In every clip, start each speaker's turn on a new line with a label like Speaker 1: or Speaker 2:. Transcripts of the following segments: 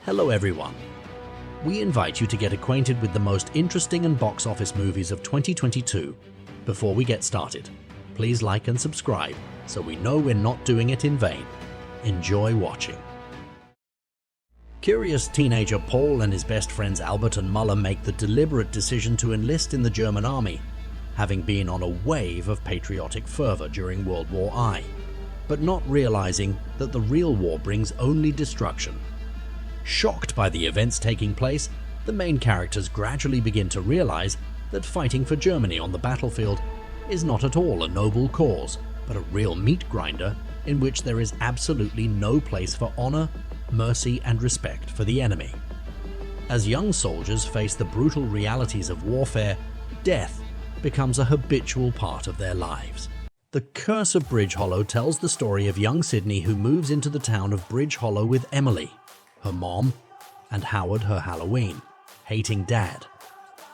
Speaker 1: Hello everyone. We invite you to get acquainted with the most interesting and box office movies of 2022. Before we get started, please like and subscribe so we know we're not doing it in vain. Enjoy watching. Curious teenager Paul and his best friends Albert and Muller make the deliberate decision to enlist in the German army, having been on a wave of patriotic fervor during World War I, but not realizing that the real war brings only destruction. Shocked by the events taking place, the main characters gradually begin to realize that fighting for Germany on the battlefield is not at all a noble cause, but a real meat grinder in which there is absolutely no place for honor, mercy, and respect for the enemy. As young soldiers face the brutal realities of warfare, death becomes a habitual part of their lives. The Curse of Bridge Hollow tells the story of young Sydney who moves into the town of Bridge Hollow with Emily, her mom, and Howard, her Halloween, hating dad.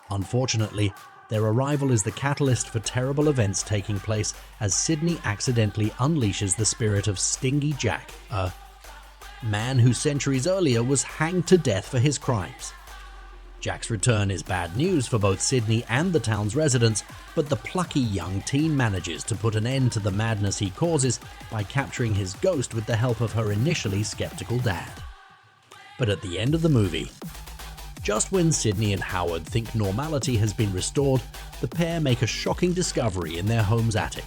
Speaker 1: Unfortunately, their arrival is the catalyst for terrible events taking place as Sydney accidentally unleashes the spirit of Stingy Jack, a man who centuries earlier was hanged to death for his crimes. Jack's return is bad news for both Sydney and the town's residents, but the plucky young teen manages to put an end to the madness he causes by capturing his ghost with the help of her initially skeptical dad. But at the end of the movie, just when Sydney and Howard think normality has been restored, the pair make a shocking discovery in their home's attic.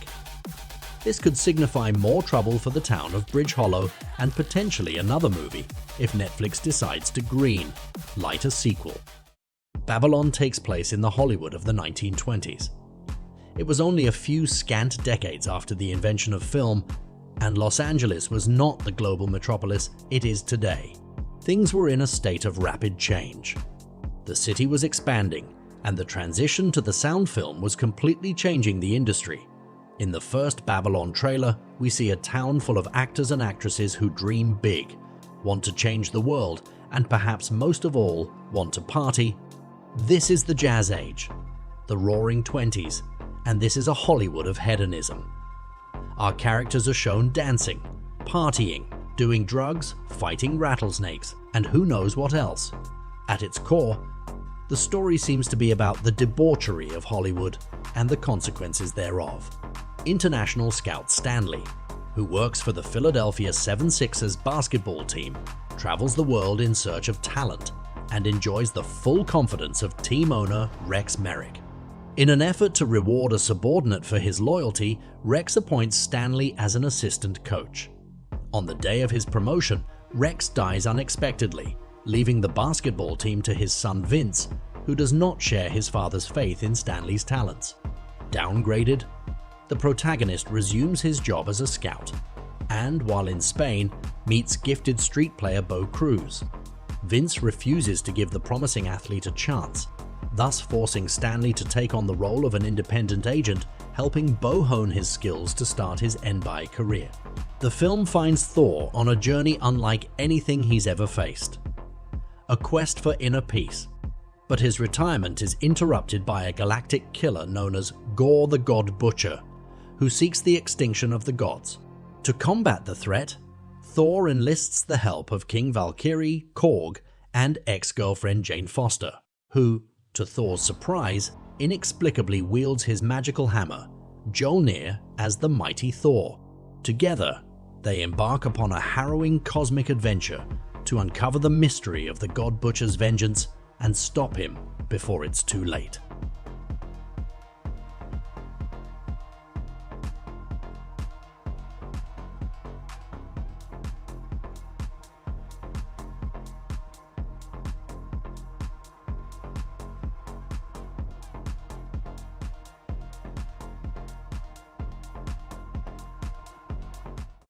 Speaker 1: This could signify more trouble for the town of Bridge Hollow and potentially another movie if Netflix decides to light a sequel. Babylon takes place in the Hollywood of the 1920s. It was only a few scant decades after the invention of film, and Los Angeles was not the global metropolis it is today. Things were in a state of rapid change. The city was expanding, and the transition to the sound film was completely changing the industry. In the first Babylon trailer, we see a town full of actors and actresses who dream big, want to change the world, and perhaps most of all, want to party. This is the Jazz Age, the Roaring Twenties, and this is a Hollywood of hedonism. Our characters are shown dancing, partying, doing drugs, fighting rattlesnakes, and who knows what else. At its core, the story seems to be about the debauchery of Hollywood and the consequences thereof. International scout Stanley, who works for the Philadelphia 76ers basketball team, travels the world in search of talent and enjoys the full confidence of team owner Rex Merrick. In an effort to reward a subordinate for his loyalty, Rex appoints Stanley as an assistant coach. On the day of his promotion, Rex dies unexpectedly, leaving the basketball team to his son Vince, who does not share his father's faith in Stanley's talents. Downgraded, the protagonist resumes his job as a scout, and while in Spain, meets gifted street player Bo Cruz. Vince refuses to give the promising athlete a chance, thus forcing Stanley to take on the role of an independent agent, helping Bo hone his skills to start his NBA career. The film finds Thor on a journey unlike anything he's ever faced. A quest for inner peace, but his retirement is interrupted by a galactic killer known as Gore the God Butcher, who seeks the extinction of the gods. To combat the threat, Thor enlists the help of King Valkyrie, Korg, and ex-girlfriend Jane Foster, who, to Thor's surprise, inexplicably wields his magical hammer, Mjolnir, as the mighty Thor. Together, they embark upon a harrowing cosmic adventure to uncover the mystery of the God Butcher's vengeance and stop him before it's too late.